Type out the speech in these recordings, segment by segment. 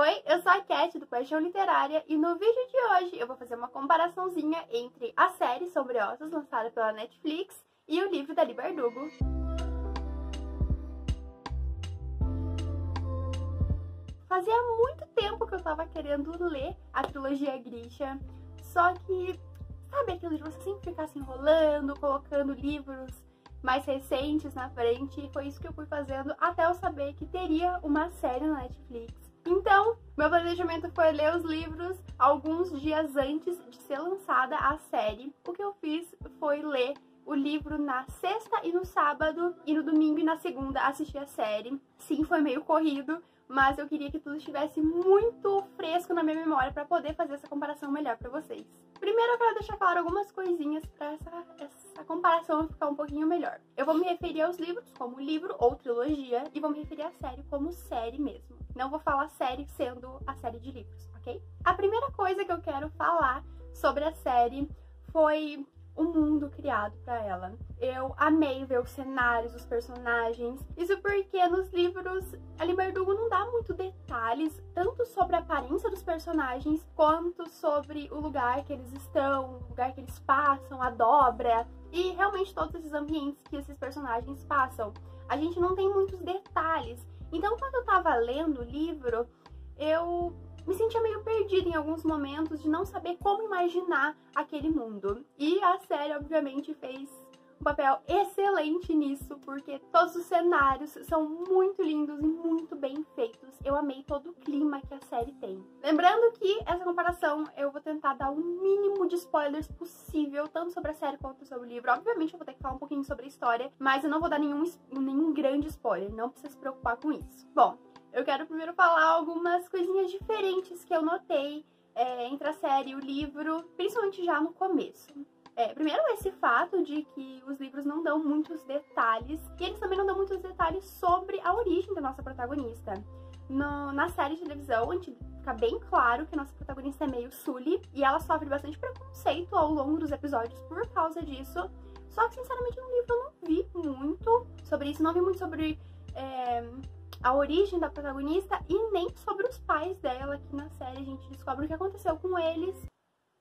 Oi, eu sou a Cat do Paixão Literária e no vídeo de hoje eu vou fazer uma comparaçãozinha entre a série Sobre Ossos, lançada pela Netflix, e o livro da Li Bardugo. Fazia muito tempo que eu tava querendo ler a trilogia Grisha, só que, sabe aquilo de você sempre ficar se enrolando, colocando livros mais recentes na frente, e foi isso que eu fui fazendo até eu saber que teria uma série na Netflix. Então, meu planejamento foi ler os livros alguns dias antes de ser lançada a série. O que eu fiz foi ler o livro na sexta e no sábado, e no domingo e na segunda assistir a série. Sim, foi meio corrido, mas eu queria que tudo estivesse muito fresco na minha memória para poder fazer essa comparação melhor para vocês. Primeiro eu quero deixar claro algumas coisinhas para essa comparação ficar um pouquinho melhor. Eu vou me referir aos livros como livro ou trilogia e vou me referir à série como série mesmo. Não vou falar série sendo a série de livros, ok? A primeira coisa que eu quero falar sobre a série foi o mundo criado para ela. Eu amei ver os cenários, os personagens. Isso porque nos livros a Li Bardugo não dá muito detalhes, tanto sobre a aparência dos personagens, quanto sobre o lugar que eles estão, o lugar que eles passam, a dobra, e realmente todos esses ambientes que esses personagens passam. A gente não tem muitos detalhes. Então, quando eu tava lendo o livro, eu me sentia meio perdida em alguns momentos de não saber como imaginar aquele mundo. E a série, obviamente, fez um papel excelente nisso, porque todos os cenários são muito lindos e muito bem feitos. Eu amei todo o clima que a série tem. Lembrando que essa comparação eu vou tentar dar o mínimo de spoilers possível, tanto sobre a série quanto sobre o livro. Obviamente eu vou ter que falar um pouquinho sobre a história, mas eu não vou dar nenhum grande spoiler, não precisa se preocupar com isso. Bom, eu quero primeiro falar algumas coisinhas diferentes que eu notei entre a série e o livro, principalmente já no começo. Primeiro, esse fato de que os livros não dão muitos detalhes, e eles também não dão muitos detalhes sobre a origem da nossa protagonista. Na série de televisão, a gente fica bem claro que a nossa protagonista é meio Sully, e ela sofre bastante preconceito ao longo dos episódios por causa disso. Só que, sinceramente, no livro eu não vi muito sobre isso, não vi muito sobre a origem da protagonista e nem sobre os pais dela, que na série a gente descobre o que aconteceu com eles,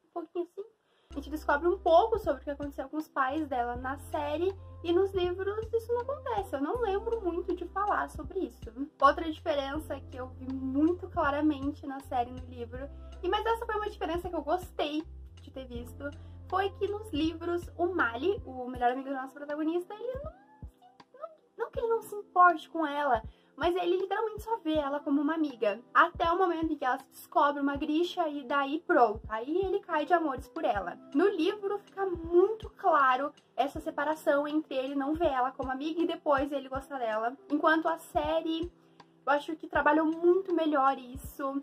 um pouquinho assim. A gente descobre um pouco sobre o que aconteceu com os pais dela na série, e nos livros isso não acontece. Eu não lembro muito de falar sobre isso. Outra diferença que eu vi muito claramente na série e no livro, mas essa foi uma diferença que eu gostei de ter visto, foi que nos livros o Mali, o melhor amigo da nossa protagonista, ele não que ele não se importe com ela, mas ele literalmente só vê ela como uma amiga. Até o momento em que ela descobre uma Grisha e daí pronto. Aí ele cai de amores por ela. No livro fica muito claro essa separação entre ele não ver ela como amiga e depois ele gostar dela. Enquanto a série, eu acho que trabalhou muito melhor isso.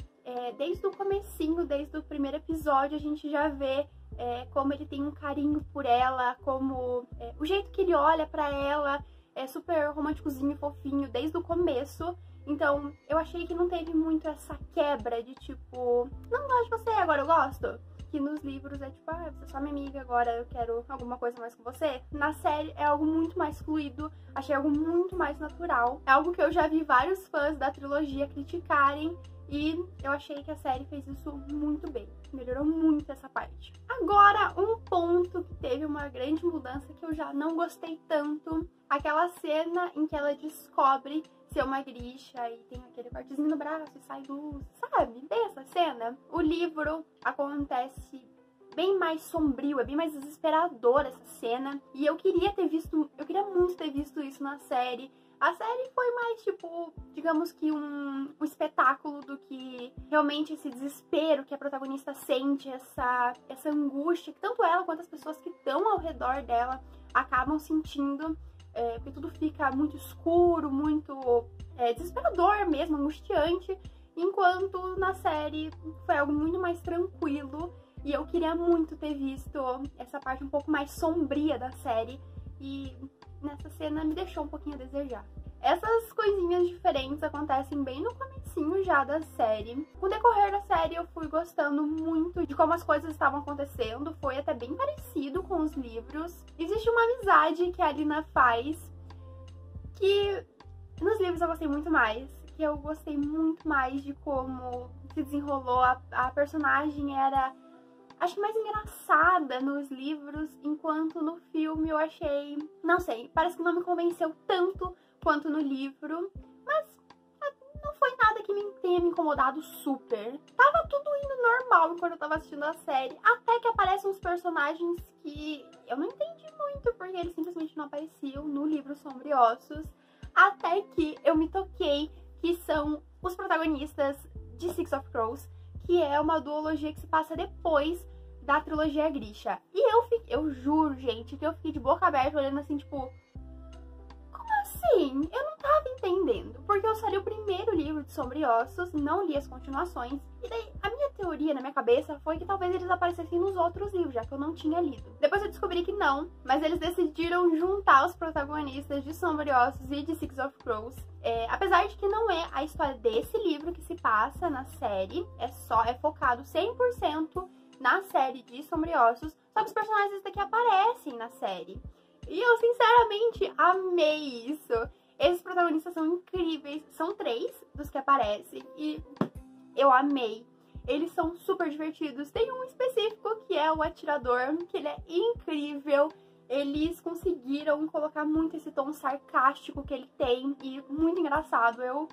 Desde o comecinho, desde o primeiro episódio, a gente já vê como ele tem um carinho por ela, como o jeito que ele olha pra ela é super românticozinho e fofinho desde o começo. Então eu achei que não teve muito essa quebra de tipo, não gosto de você, agora eu gosto. Que nos livros é tipo, você é só minha amiga, agora eu quero alguma coisa mais com você. Na série é algo muito mais fluido, achei algo muito mais natural. É algo que eu já vi vários fãs da trilogia criticarem, e eu achei que a série fez isso muito bem. Melhorou muito essa parte. Agora, um ponto que teve uma grande mudança que eu já não gostei tanto. Aquela cena em que ela descobre ser uma Grisha e tem aquele cortezinho no braço e sai luz, sabe? Tem essa cena. O livro acontece bem mais sombrio, é bem mais desesperador essa cena. E eu queria muito ter visto isso na série. A série foi mais, tipo, digamos que um espetáculo do que realmente esse desespero que a protagonista sente, essa angústia que tanto ela quanto as pessoas que estão ao redor dela acabam sentindo, porque tudo fica muito escuro, muito desesperador mesmo, angustiante, enquanto na série foi algo muito mais tranquilo, e eu queria muito ter visto essa parte um pouco mais sombria da série, e nessa cena me deixou um pouquinho a desejar. Essas coisinhas diferentes acontecem bem no comecinho já da série. Com o decorrer da série eu fui gostando muito de como as coisas estavam acontecendo, foi até bem parecido com os livros. Existe uma amizade que a Lina faz que nos livros eu gostei muito mais, que eu gostei muito mais de como se desenrolou. A personagem era, acho, mais engraçada nos livros, enquanto no filme eu achei, não sei, parece que não me convenceu tanto quanto no livro, mas não foi nada que tenha me incomodado super. Tava tudo indo normal enquanto eu tava assistindo a série, até que aparecem uns personagens que eu não entendi muito, porque eles simplesmente não apareciam no livro Sombriossos, até que eu me toquei que são os protagonistas de Six of Crows, que é uma duologia que se passa depois da trilogia Grisha. E eu juro, gente, que eu fiquei de boca aberta olhando assim, tipo, como assim? Eu não tava entendendo, porque eu só li o primeiro livro de Sombriossos, não li as continuações, e daí a minha teoria na minha cabeça foi que talvez eles aparecessem nos outros livros, já que eu não tinha lido. Depois eu descobri que não, mas eles decidiram juntar os protagonistas de Sombriossos e de Six of Crows. Apesar de que não é a história desse livro que se passa na série, é focado 100% na série de Sombriossos, só que os personagens daqui aparecem na série. E eu, sinceramente, amei isso. Esses protagonistas são incríveis. São 3 dos que aparecem e eu amei. Eles são super divertidos. Tem um específico que é o atirador, que ele é incrível. Eles conseguiram colocar muito esse tom sarcástico que ele tem e muito engraçado. Eu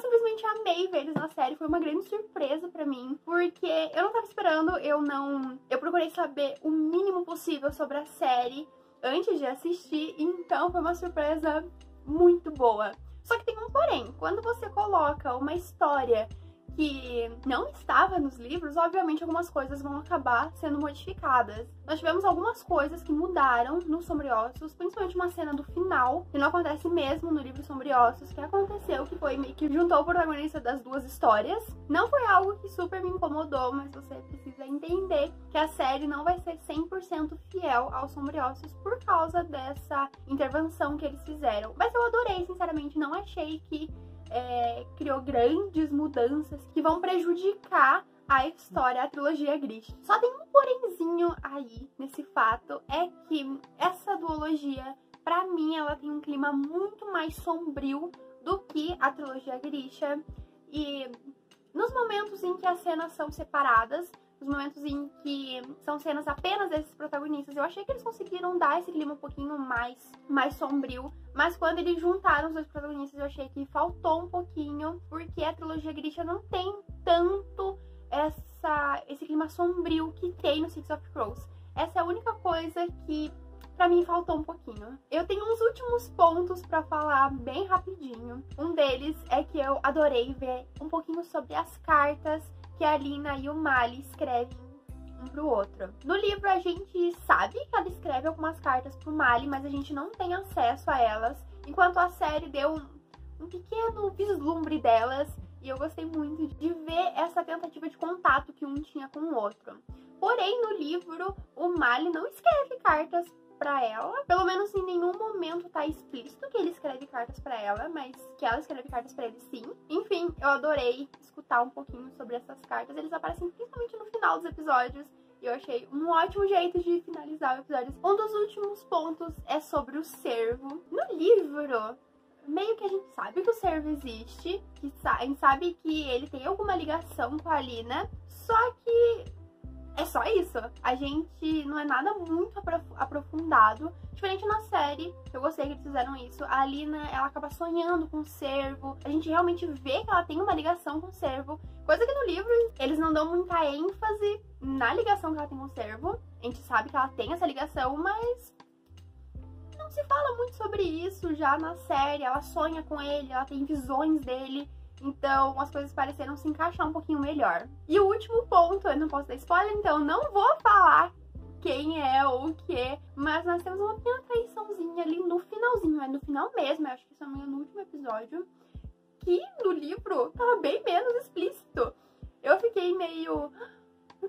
simplesmente amei ver eles na série, foi uma grande surpresa pra mim, porque eu não tava esperando, eu procurei saber o mínimo possível sobre a série antes de assistir, então foi uma surpresa muito boa. Só que tem um porém, quando você coloca uma história que não estava nos livros, obviamente algumas coisas vão acabar sendo modificadas. Nós tivemos algumas coisas que mudaram no Sombriossos, principalmente uma cena do final, que não acontece mesmo no livro Sombriossos, que aconteceu, que foi meio que juntou o protagonista das duas histórias. Não foi algo que super me incomodou, mas você precisa entender que a série não vai ser 100% fiel aos Sombriossos por causa dessa intervenção que eles fizeram. Mas eu adorei, sinceramente, não achei que criou grandes mudanças que vão prejudicar a história, a trilogia Grisha. Só tem um porémzinho aí nesse fato, é que essa duologia, pra mim, ela tem um clima muito mais sombrio do que a trilogia Grisha. E nos momentos em que as cenas são separadas, nos momentos em que são cenas apenas desses protagonistas, eu achei que eles conseguiram dar esse clima um pouquinho mais sombrio, mas quando eles juntaram os dois protagonistas eu achei que faltou um pouquinho, porque a trilogia Grisha não tem tanto esse clima sombrio que tem no Six of Crows. Essa é a única coisa que pra mim faltou um pouquinho. Eu tenho uns últimos pontos pra falar bem rapidinho. Um deles é que eu adorei ver um pouquinho sobre as cartas que a Alina e o Mali escrevem um pro outro. No livro a gente sabe que ela escreve algumas cartas pro Mali, mas a gente não tem acesso a elas, enquanto a série deu um pequeno vislumbre delas, e eu gostei muito de ver essa tentativa de contato que um tinha com o outro. Porém, no livro, o Mali não escreve cartas pra ela, pelo menos em nenhum momento tá explícito que ele escreve cartas pra ela, mas que ela escreve cartas pra ele sim. Enfim, eu adorei escutar um pouquinho sobre essas cartas, eles aparecem principalmente no final dos episódios, e eu achei um ótimo jeito de finalizar o episódio. Um dos últimos pontos é sobre o Cervo. No livro, meio que a gente sabe que o Cervo existe, a gente sabe que ele tem alguma ligação com a Alina, só que é só isso. A gente não é nada muito aprofundado. Diferente na série, eu gostei que eles fizeram isso. A Alina, ela acaba sonhando com o Cervo. A gente realmente vê que ela tem uma ligação com o Cervo. Coisa que no livro, eles não dão muita ênfase na ligação que ela tem com o Cervo. A gente sabe que ela tem essa ligação, mas não se fala muito sobre isso já na série. Ela sonha com ele, ela tem visões dele. Então, as coisas pareceram se encaixar um pouquinho melhor. E o último ponto, eu não posso dar spoiler, então não vou falar quem é ou o que, mas nós temos uma pequena traiçãozinha ali no finalzinho, é no final mesmo, eu acho que isso é no último episódio, que no livro tava bem menos explícito. Eu fiquei meio...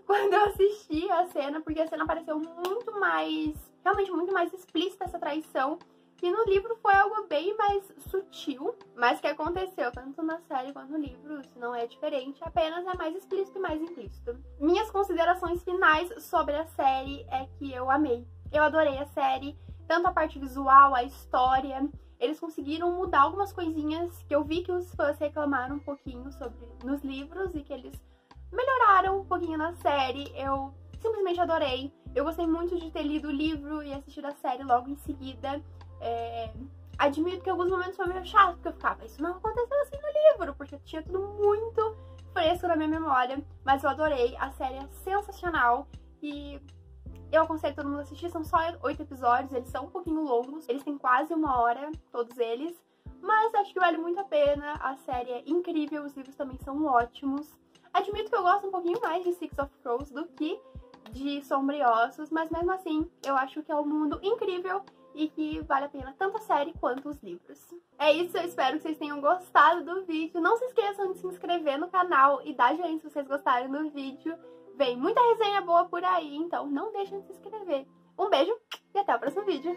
quando eu assisti a cena, porque a cena pareceu muito mais... realmente muito mais explícita essa traição. E no livro foi algo bem mais sutil, mas que aconteceu tanto na série quanto no livro, isso não é diferente, apenas é mais explícito e mais implícito. Minhas considerações finais sobre a série é que eu amei. Eu adorei a série, tanto a parte visual, a história, eles conseguiram mudar algumas coisinhas que eu vi que os fãs reclamaram um pouquinho nos livros e que eles melhoraram um pouquinho na série. Eu simplesmente adorei. Eu gostei muito de ter lido o livro e assistido a série logo em seguida. Admito que em alguns momentos foi meio chato, porque eu ficava, isso não aconteceu assim no livro, porque tinha tudo muito fresco na minha memória. Mas eu adorei, a série é sensacional e eu aconselho todo mundo a assistir. São só 8 episódios, eles são um pouquinho longos, eles têm quase 1 hora, todos eles. Mas acho que vale muito a pena, a série é incrível, os livros também são ótimos. Admito que eu gosto um pouquinho mais de Six of Crows do que de Sombra e Ossos, mas mesmo assim, eu acho que é um mundo incrível e que vale a pena tanto a série quanto os livros. É isso, eu espero que vocês tenham gostado do vídeo. Não se esqueçam de se inscrever no canal e dar joinha se vocês gostaram do vídeo. Vem muita resenha boa por aí, então não deixem de se inscrever. Um beijo e até o próximo vídeo.